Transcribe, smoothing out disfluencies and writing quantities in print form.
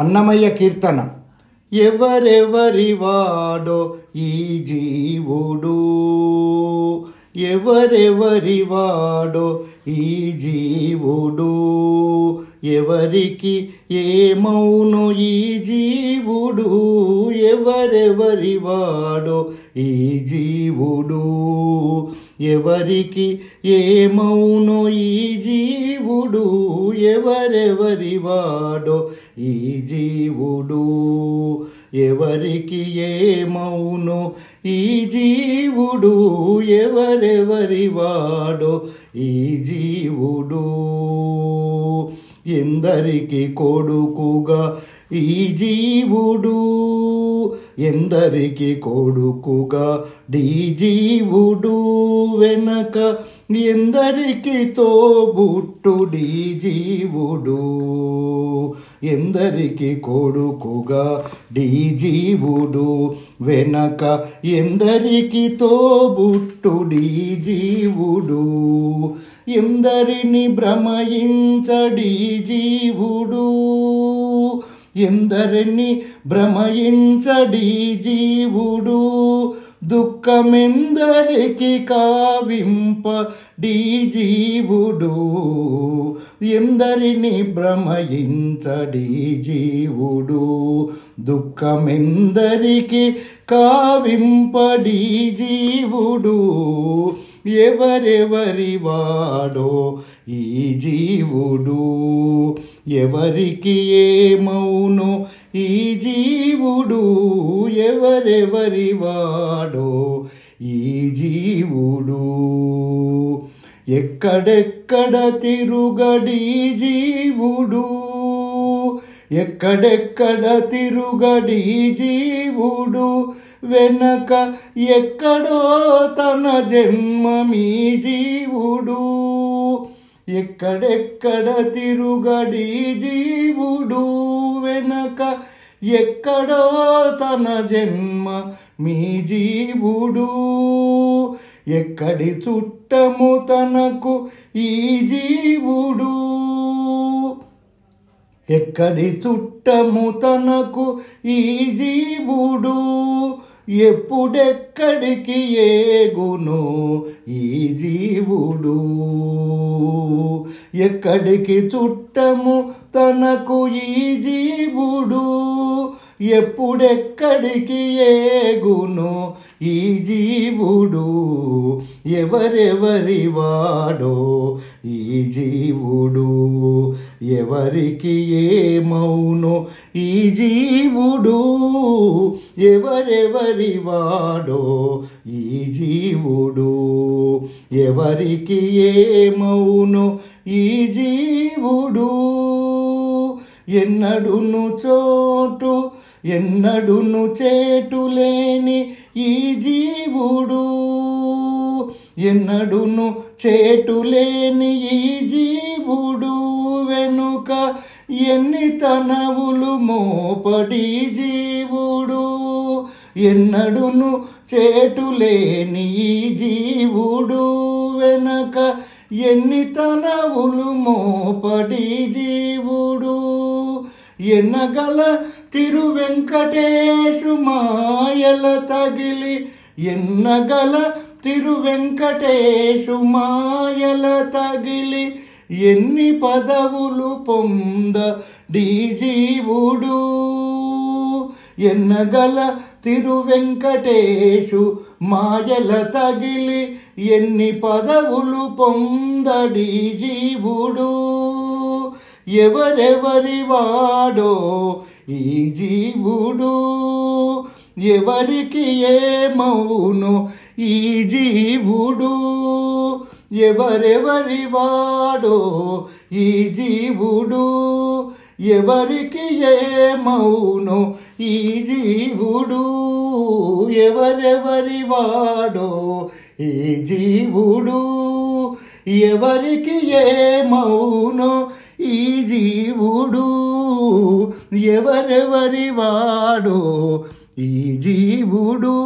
అన్నమయ్య కీర్తన. ఎవరెవరి వాడో ఈ జీవుడు, ఎవరెవరి వాడో ఈ జీవుడు, ఎవరికి ఏమౌను ఈ జీవుడు, ఎవరెవరి వాడో ఈ జీవుడు, ఎవరికి ఏమౌను ఈ జీవుడు, ఎవరెవరి వాడో ఈ జీవుడు, ఎవరికి ఏమౌను ఈ జీవుడు, ఎవరెవరి వాడో ఈ జీవుడు. ఎందరికి కొడుకుగా ఈ జీవుడు, ఎందరికి కొడుకుగా ఈ జీవుడు, వెనక ఎందరికి తోబుట్టుడి జీవుడు, ఎందరికి కొడుకుగా డి జీవుడు, వెనక ఎందరికి తోబుట్టుడి జీవుడు, ఎందరిని భ్రమయించడి జీవుడు, ఎందరిని భ్రమయించడి జీవుడు, దుఃఖమెందరికి కావింపడి జీవుడు, ఎందరిని భ్రమయించడి జీవుడు, దుఃఖమెందరికి కావింపడి జీవుడు, ఎవరెవరి వాడో ఈ జీవుడు, ఎవరికి ఏమౌను ఈ జీవుడు, ఎవరెవరి వాడో ఈ జీవుడు. ఎక్కడెక్కడ తిరుగడి జీవుడు, ఎక్కడెక్కడ తిరుగడి జీవుడు, వెనక ఎక్కడో తన జన్మమీ జీవుడు, ఎక్కడెక్కడ తిరుగడి జీవుడు, వెనక ఎక్కడో తన జన్మ మీ జీవుడు, ఎక్కడి చుట్టము తనకు ఈ జీవుడు, ఎక్కడి చుట్టము తనకు ఈ జీవుడు, ఎప్పుడెక్కడికి ఏగును ఈ జీవుడు, ఎక్కడికి చుట్టము తనకు ఈ జీవుడు, ఎప్పుడెక్కడికి ఏగును ఈ జీవుడు, ఎవరెవరి వాడో ఈ జీవుడు, ఎవరికి ఏమౌను ఈ జీవుడు, ఎవరెవరి వాడో ఈ జీవుడు, ఎవరికి ఏమౌను ఈ జీవుడు. ఎన్నడును చోటు ఎన్నడును చేటు లేని ఈ జీవుడు, ఎన్నడును చేటు లేని ఈ జీవుడు, వెనుక ఎన్ని తనవులు మోపడి జీవుడు, ఎన్నడును చేటు లేని ఈ జీవుడు, వెనక ఎన్ని తనవులు మోపడి జీవుడు, ఎన్నగల తిరువెంకటేశు మాయల తగిలి, ఎన్నగల తిరువెంకటేశు మాయల తగిలి, ఎన్ని పదవులు పొందడి జీవుడు, ఎన్నగల తిరువెంకటేశు మాయల తగిలి, ఎన్ని పదవులు పొందడి జీవుడు, ఎవరెవరి వాడో ఈ జీవుడు, ఎవరికి ఏమౌను ఈ జీవుడు, ఎవరెవరి వాడో ఈ జీవుడు, ఎవరికి ఏమౌను ఈ జీవుడు, ఎవరెవరి వాడో ఈ జీవుడు, ఎవరికి ఏమౌను ఈ జీవుడు, ఎవరెవరి వాడో ఈ జీవుడు.